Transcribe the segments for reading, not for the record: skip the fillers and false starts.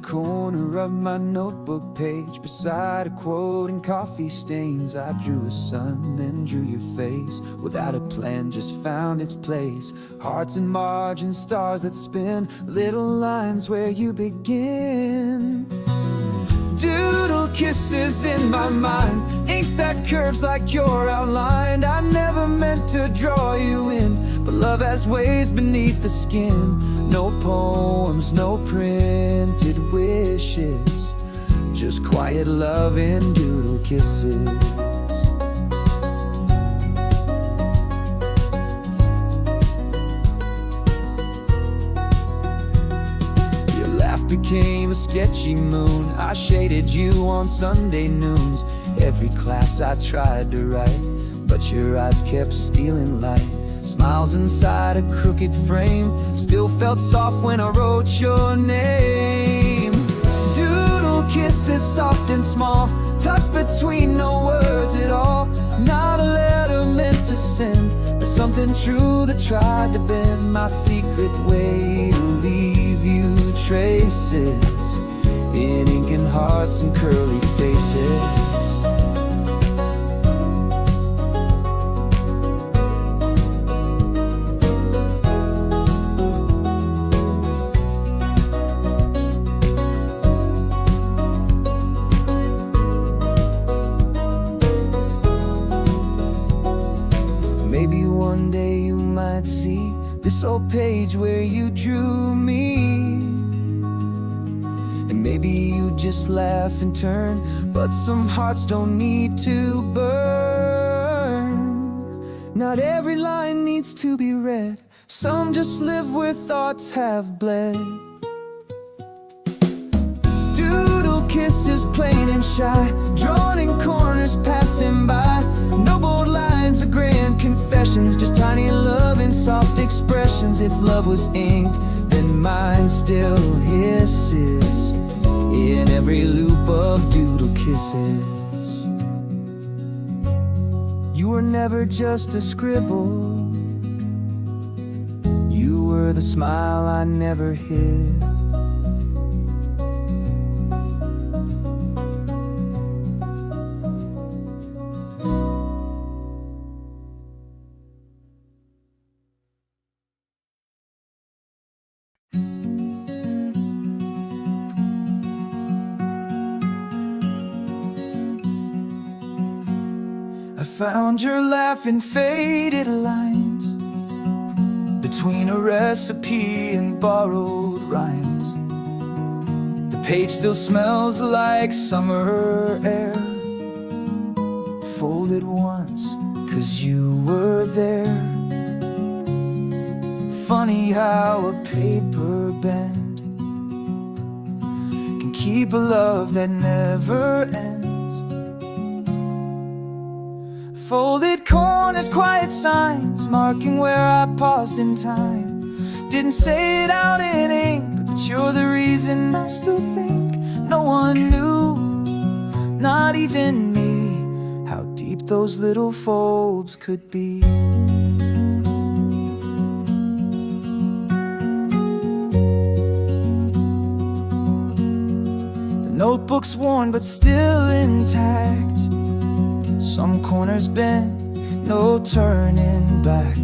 corner of my notebook page, beside a quote and coffee stains, I drew a sun, then drew your face. Without a plan, just found its place. Hearts and margins, stars that spin, little lines where you begin. Doodle kisses in my mind, ink that curves like you're outlined. I never meant to draw you in, but love has ways beneath the skin. No poems, no printed wishes, just quiet love in doodle kisses. Became a sketchy moon. I shaded you on Sunday noons. Every class I tried to write, but your eyes kept stealing light. Smiles inside a crooked frame still felt soft when I wrote your name. Doodle kisses soft and small, tucked between no words at all. Not a letter meant to send, but something true that tried to bend my secret way to leave you traces in ink and hearts and curly faces. Maybe one day you might see this old page where you drew me. Maybe you just laugh and turn, but some hearts don't need to burn. Not every line needs to be read, some just live where thoughts have bled. Doodle kisses plain and shy, drawn in corners passing by. No bold lines or grand confessions, just tiny love and soft expressions. If love was ink, then mine still hisses in every loop of doodle kisses. You were never just a scribble, you were the smile I never hid. I found your laughing faded lines between a recipe and borrowed rhymes. The page still smells like summer air, folded once 'cause you were there. Funny how a paper bend can keep a love that never ends. Folded corners, quiet signs, marking where I paused in time. Didn't say it out in ink, but you're the reason I still think. No one knew, not even me, how deep those little folds could be. The notebook's worn but still intact, some corners bent, no turning back.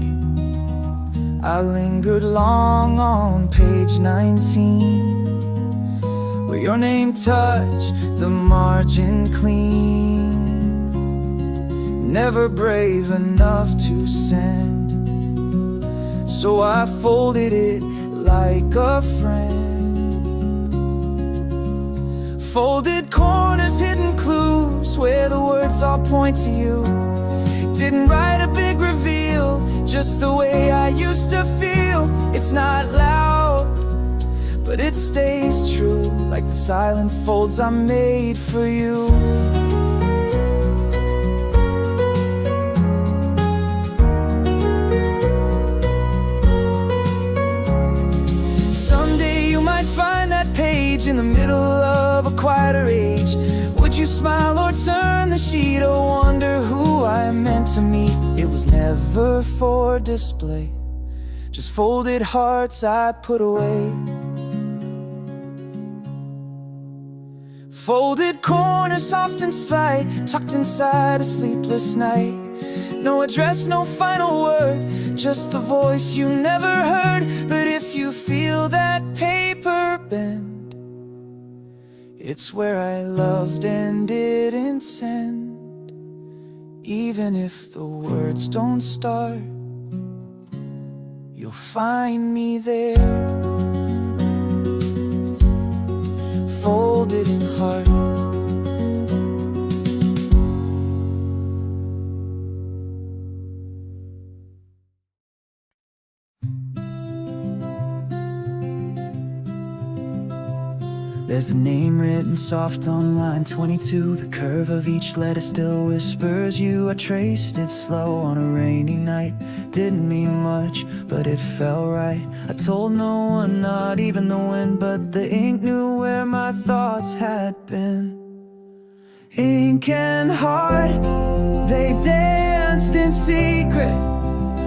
I lingered long on page 19, where your name touched the margin clean. Never brave enough to send, so I folded it like a friend. Folded corners, hidden clues, where the words all point to you. Didn't write a big reveal, just the way I used to feel. It's not loud, but it stays true, like the silent folds I made for you. Someday you might find that page in the middle of a quieter age. Would you smile or turn the sheet or wonder who I meant to meet? It was never for display, just folded hearts I put away. Folded corners, soft and slight, tucked inside a sleepless night. No address, no final word, just the voice you never heard. But if you feel that paper bend, it's where I loved and didn't send. Even if the words don't start, you'll find me there, folded in heart. There's a name written soft on line 22. The curve of each letter still whispers you. I traced it slow on a rainy night. Didn't mean much, but it felt right. I told no one, not even the wind, but the ink knew where my thoughts had been. Ink and heart, they danced in secret.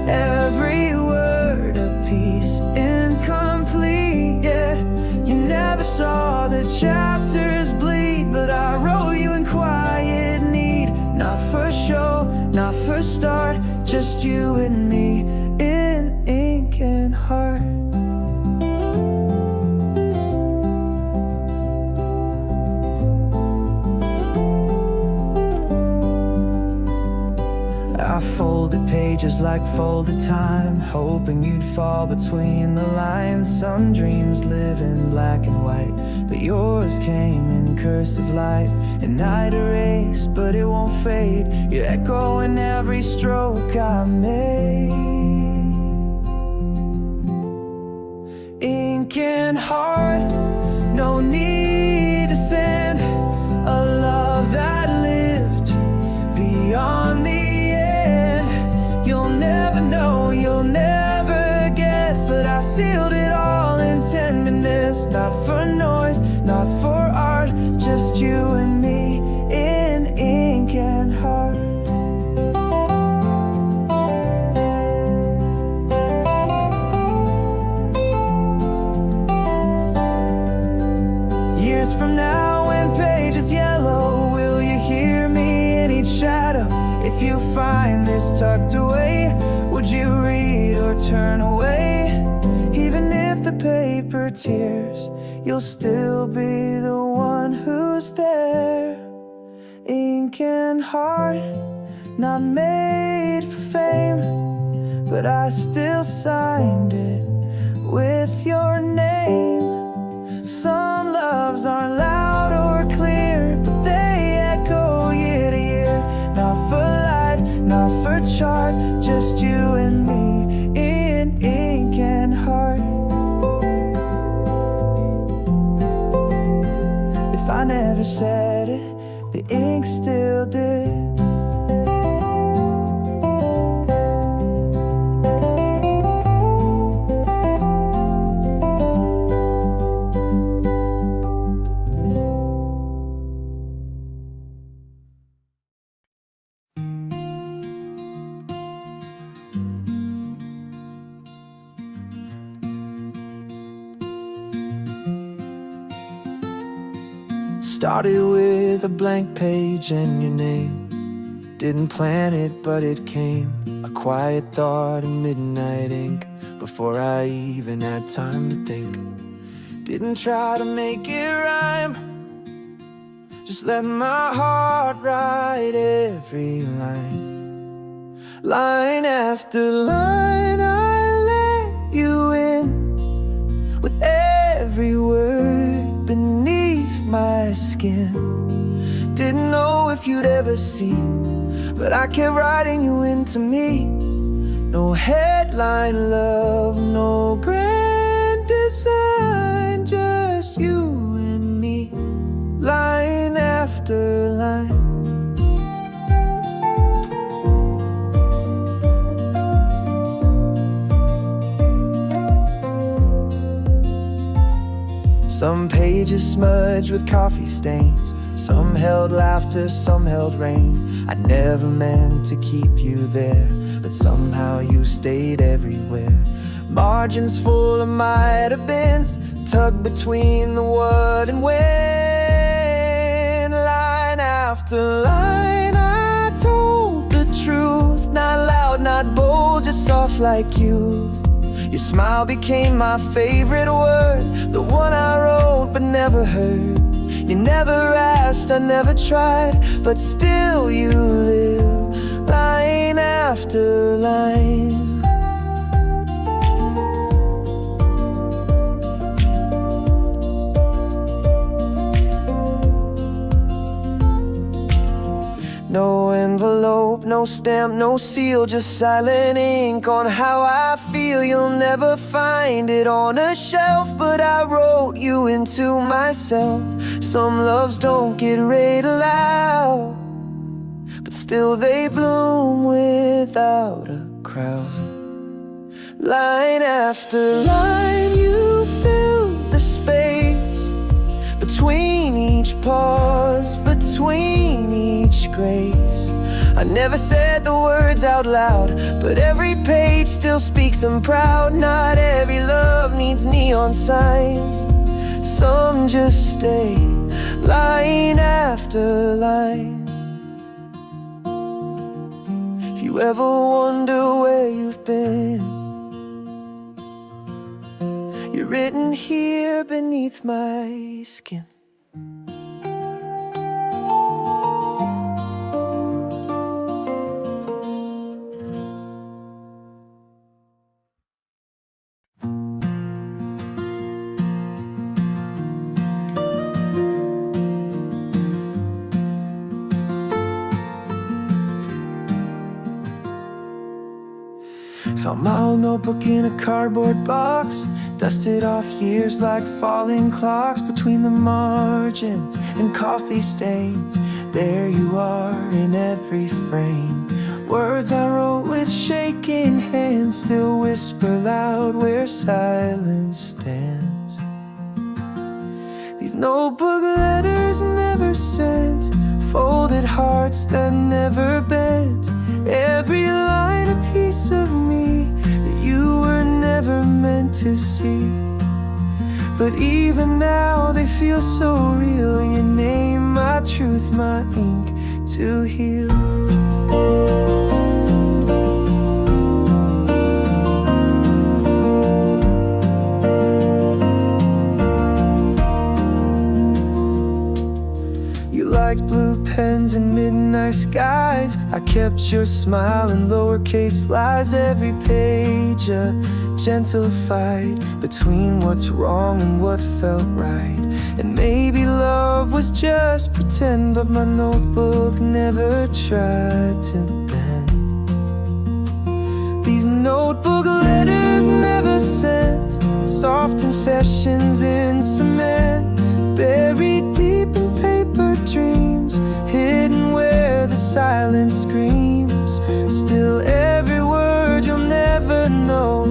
Every word a piece incomplete, yeah. You never saw the chapters bleed, but I wrote you in quiet need. Not for show, not for start, just you and me in ink and heart. I folded pages like folded time, hoping you'd fall between the lines. Some dreams live in black and white, but yours came in cursive light. And I'd erase, but it won't fade. You echo in every stroke I made. Ink and heart, no need to send a love that lived beyond the You'll never know, you'll never guess, but I sealed it all in tenderness. Not for noise, not for art, just you and me in ink and heart. Years from now when pages yellow, will you hear me in each shadow? If you find this tucked away, would you read or turn away? Even if the paper tears, you'll still be the one who's there. Ink and heart, not made for fame, but I still signed it with your name. Some loves aren't loud or clear, but they echo year to year. Not for light, not for chart, just you and me in ink and heart. If I never said it, the ink still did. Started with a blank page and your name. Didn't plan it, but it came. A quiet thought in midnight ink before I even had time to think. Didn't try to make it rhyme, just let my heart write every line. Line after line, I let you in with every word beneath my skin. Didn't know if you'd ever see, but I kept writing you into me. No headline love, no grand design, just you and me, line after line. Some pages smudged with coffee stains, some held laughter, some held rain. I never meant to keep you there, but somehow you stayed everywhere. Margins full of might have beens, tucked between the what and when. after line I told the truth, not loud, not bold, just soft like youth. Your smile became my favorite word, the one I wrote but never heard. You never asked, I never tried, but still you live line after line. No envelope, no stamp, no seal, just silent ink on how I feel. You'll never find it on a shelf, but I wrote you into myself. Some loves don't get read aloud, but still they bloom without a crowd. Line after line, you fill the space between each pause, between each grace. I never said the words out loud, but every page still speaks them proud. Not every love needs neon signs, some just stay line after line. If you ever wonder where you've been, you're written here beneath my skin. Found my old notebook in a cardboard box, dusted off years like falling clocks. Between the margins and coffee stains, there you are in every frame. Words I wrote with shaking hands still whisper loud where silence stands. These notebook letters never sent, folded hearts that never bent. Every line a piece of me that you were never meant to see. But even now they feel so real. You name my truth, my ink to heal. Like blue pens and midnight skies, I kept your smile in lowercase lies. Every page a gentle fight between what's wrong and what felt right. And maybe love was just pretend, but my notebook never tried to bend. These notebook letters never sent, soft confessions in cement, buried deep in paper dreams, hidden where the silence screams. Still every word you'll never know,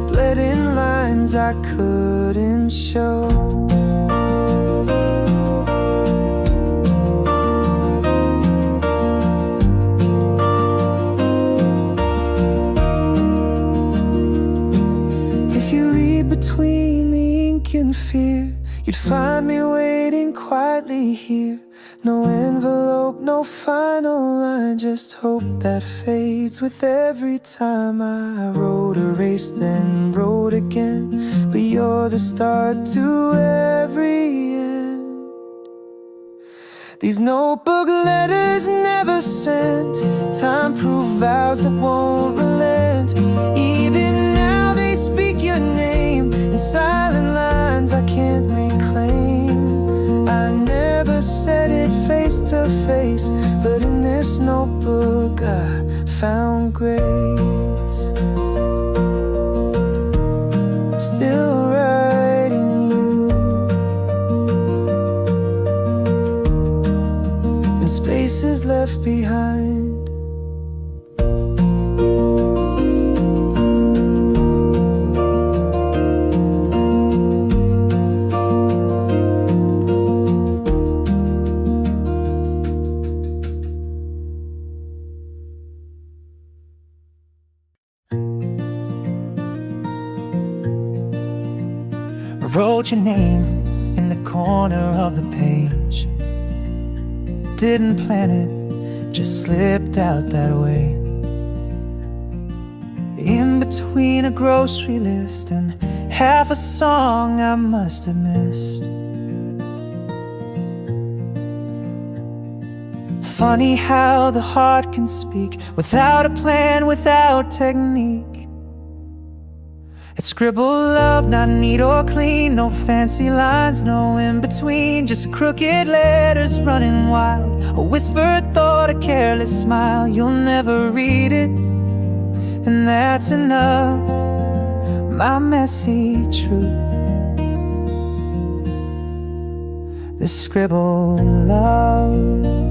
bled in lines I couldn't show. If you read between the ink and fear, you'd find me waiting quietly here. No envelope, no final line, just hope that fades with every time. I wrote, erased, then wrote again, but you're the start to every end. These notebook letters never sent, time-proof vows that won't relent. Even now they speak your name in silent lines I can't reclaim. I never said it face to face, but in this notebook I found grace. Still writing you, and spaces left behind. Wrote your name in the corner of the page. didn't plan it, just slipped out that way. In between a grocery list and half a song I must have missed. Funny how the heart can speak without a plan, without technique. It's scribbled love, not neat or clean, no fancy lines, no in between, just crooked letters running wild, a whispered thought, a careless smile. You'll never read it, and that's enough, my messy truth. This scribbled love.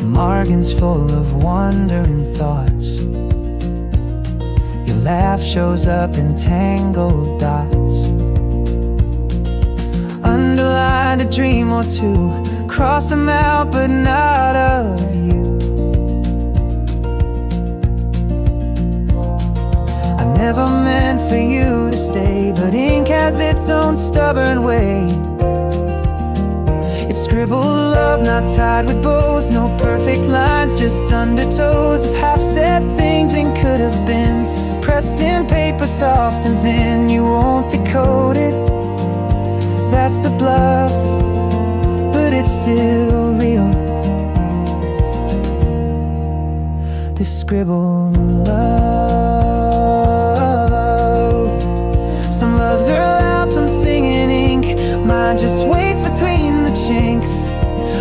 Margins full of wandering thoughts. Your laugh shows up in tangled dots. Underlined a dream or two, cross them out but not of you. I never meant for you to stay, but ink has its own stubborn way. It's scribbled love, not tied with bows, no perfect lines, just undertows of half-said things and could have beens, pressed in paper soft and thin. You won't decode it, that's the bluff, but it's still real. This scribbled love. Some loves are loud, some singing ink. Mine just waits between the chinks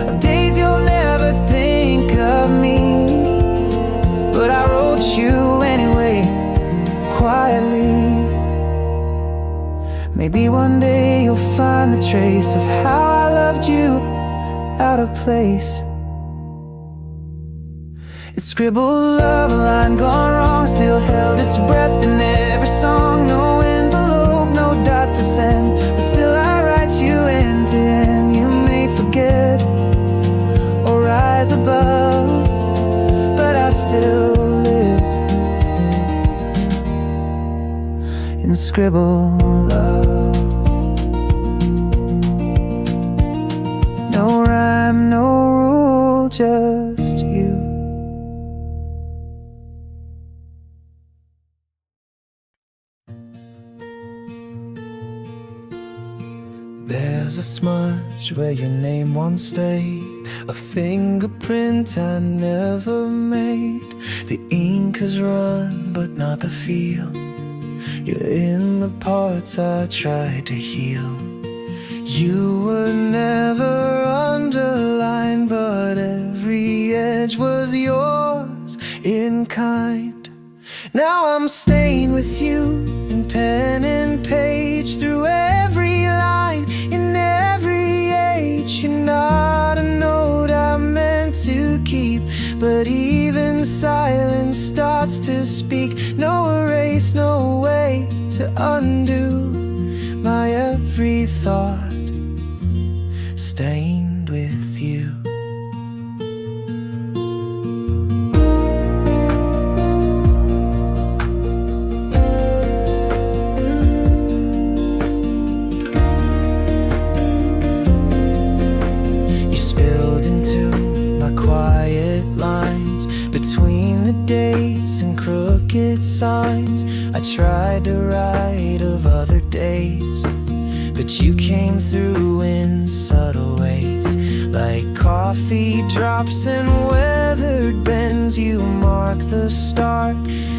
of days you'll never think of me. But I wrote you anyway, quietly. Maybe one day you'll find the trace of how I loved you out of place. It's scribbled love, a line gone wrong, still held its breath in every song. No envelope, no dot to send, but still I write you end to end. You may forget or rise above, but I still live in scribbled love. No rhyme, no rule, just you. There's a smudge where your name once stayed, a fingerprint I never made. The ink has run, but not the feel. You're in the parts I tried to heal. You were never underlined, but every edge was yours in kind. Now I'm staying with you in pen and page, through every line, in every age. You're not a note I meant to keep, but even silence starts to speak. No erase, no way to undo my every thought stained with you. Dates and crooked signs I tried to write of other days, but you came through in subtle ways, like coffee drops and weathered bends. You mark the start,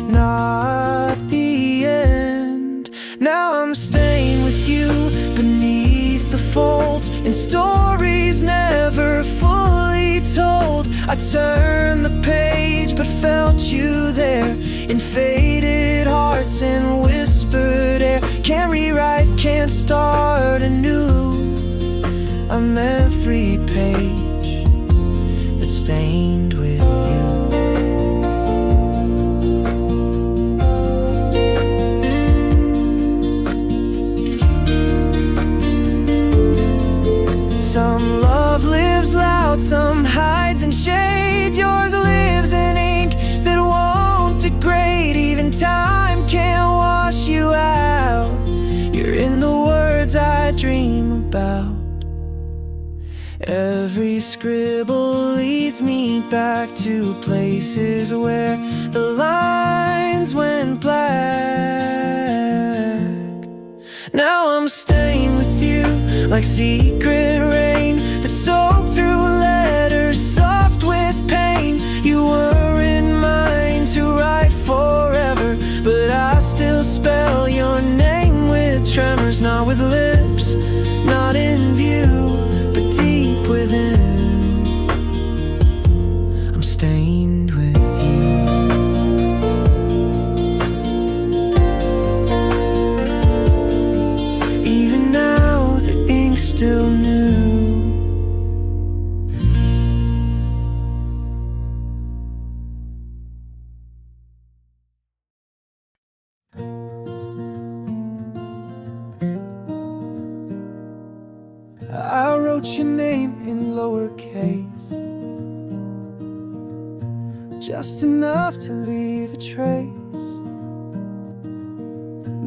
not the end. Now I'm staying with you beneath the folds, in stories never fully told. I turned the page but felt you there, in faded hearts and whispered air. Can't rewrite, can't start anew. I'm every page that's stained with you. Some love lives loud, some hides in shade. Yours lives in even time can't wash you out. You're in the words I dream about. Every scribble leads me back to places where the lines went black. Now I'm staying with you like secret rain that soaked through letters soft with pain. You weren't mine to write forever, but I still spell your name with tremors, not with lips, not in view, but deep within. I'm stained with you. Even now the ink's still new. I wrote your name in lowercase, just enough to leave a trace,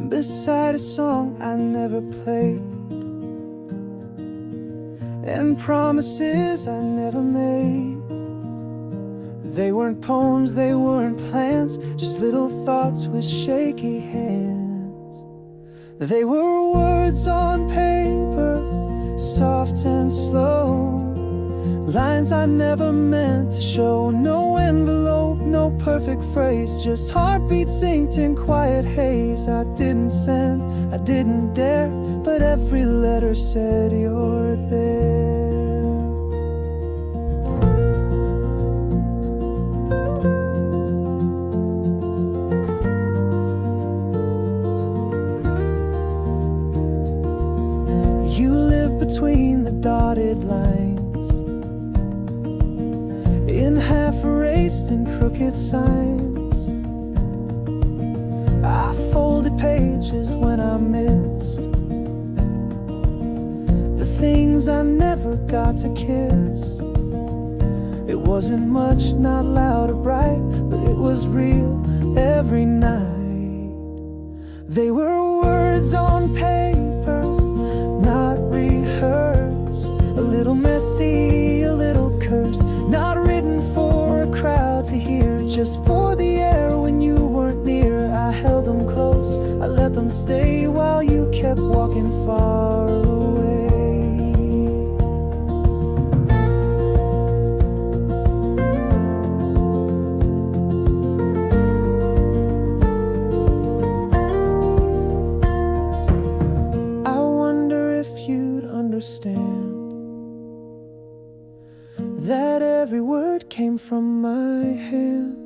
beside a song I never played, and promises I never made. They weren't poems, they weren't plans, just little thoughts with shaky hands. They were words on paper, soft and slow, lines I never meant to show. No envelope, no perfect phrase, just heartbeat synced in quiet haze. I didn't send, I didn't dare, but every letter said you're there. Between the dotted lines, in half erased and crooked signs, I folded pages when I missed the things I never got to kiss. It wasn't much, not loud or bright, but it was real every night. They were words on paper, not rehearsed, a little messy, a little cursed, not written for a crowd to hear, just for the air when you weren't near. I held them close, I let them stay while you kept walking far away. Understand that every word came from my hand,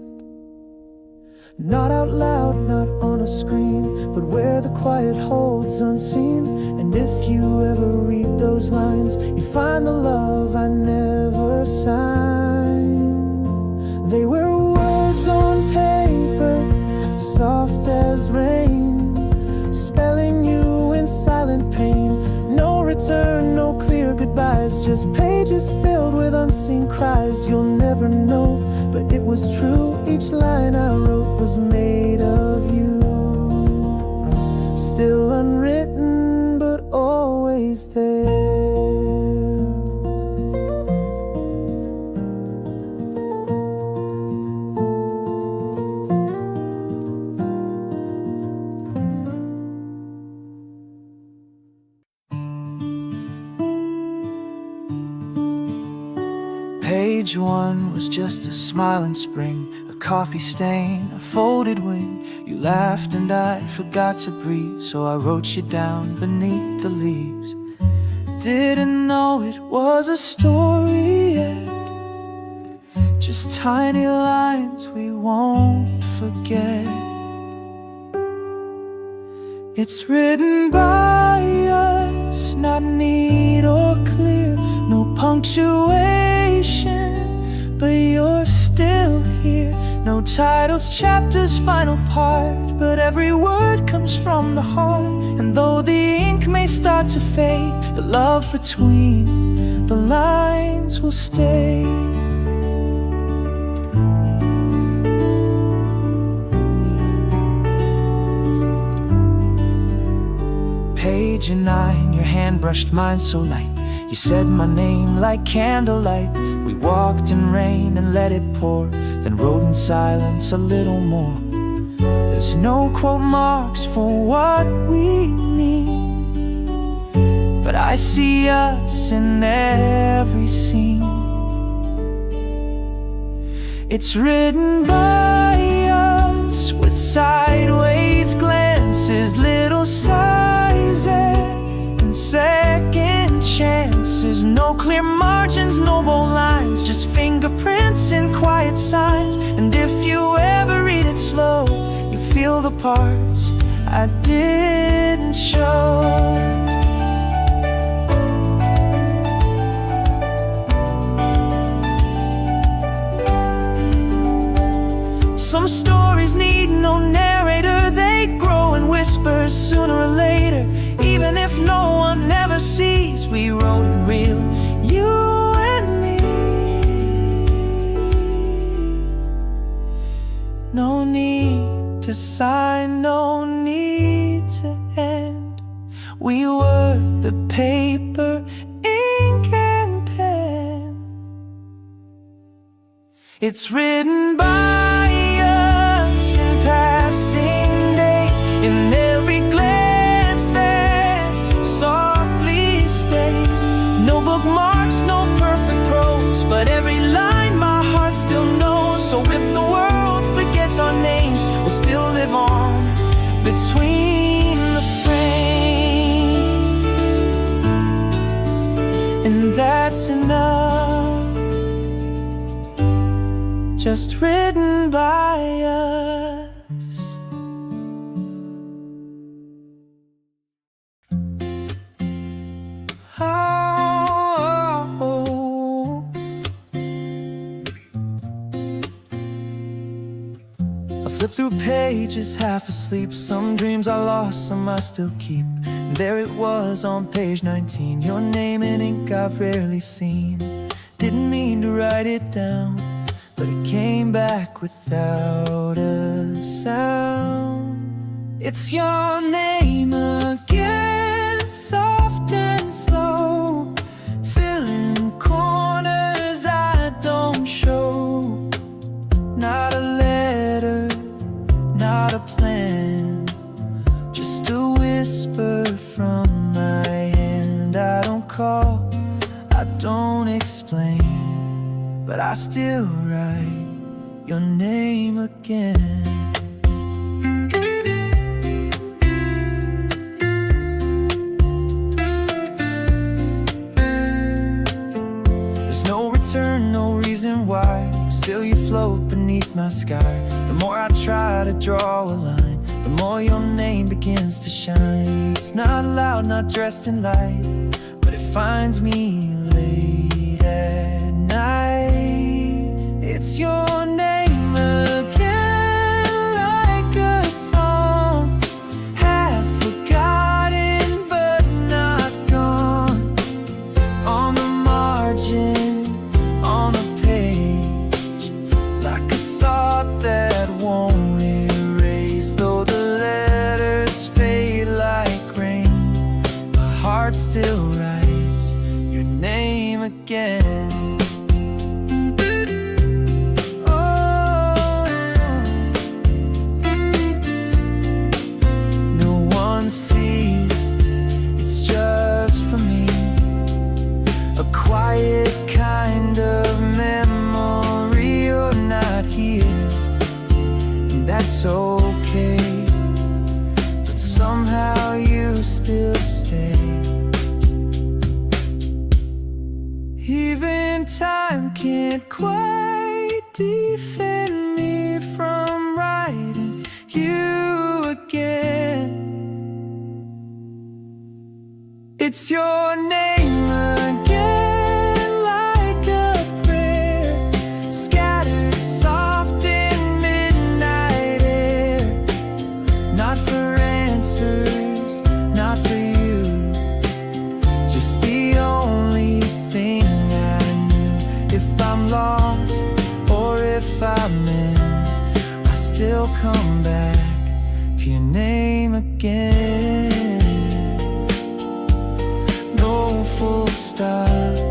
not out loud, not on a screen, but where the quiet holds unseen. And if you ever read those lines, you find the love I never signed. They were words on paper, soft as rain, spelling you in silent pain. No return, no clear goodbyes, just pages filled with unseen cries. You'll never know, but it was true. Each line I wrote was made of you, still unwritten, but always there. Page one was just a smile in spring, a coffee stain, a folded wing. You laughed and I forgot to breathe, so I wrote you down beneath the leaves. Didn't know it was a story yet, just tiny lines we won't forget. It's written by us, not neat or clear, no punctuation, but you're still here. No titles, chapters, final part, but every word comes from the heart. And though the ink may start to fade, the love between the lines will stay. age of 9, your hand brushed mine so light. You said my name like candlelight. We walked in rain and let it pour, then rode in silence a little more. There's no quote marks for what we mean, but I see us in every scene. It's written by us with sideways glances, little sighs and second chances. No clear margins, no bold lines, just fingerprints and quiet signs. And if you ever read it slow, you feel the parts I didn't show. Some stories need no narrator, they grow in whispers sooner or later. Even if no one ever sees, we wrote it real, you and me. No need to sign, no need to end. We were the paper, ink and pen. It's written by passing days, in every glance that softly stays. No bookmarks, no perfect prose, but every line my heart still knows. So if the world forgets our names, we'll still live on between the frames. And that's enough, just written by us. Flip through pages half asleep. Some dreams I lost, some I still keep. And there it was on page 19, your name in ink I've rarely seen. Didn't mean to write it down, but it came back without a sound. It's your name again, soft and slow, filling corners I don't show. Not a letter, not a plan, just a whisper from my hand. I don't call, I don't explain, but I still write your name again. There's no return, no reason why, still you float beneath my sky. The more I try to draw a line, the more your name begins to shine. It's not loud, not dressed in light, but it finds me late at night. It's your name again, like a song, half forgotten but not gone. On the margin, on a page, like a thought that won't erase. Though the letters fade like rain, my heart still writes your name again. Oh, no one sees, it's just for me, a quiet kind of memory. You're not here, and that's okay, but somehow you still stay. Even time can't quite defend me from writing you again. It's your name again, like a prayer, scattered soft in midnight air. Not for answers, not for you, just the only thing I knew. If I'm lost or if I'm in, I still come back to your name again. stop.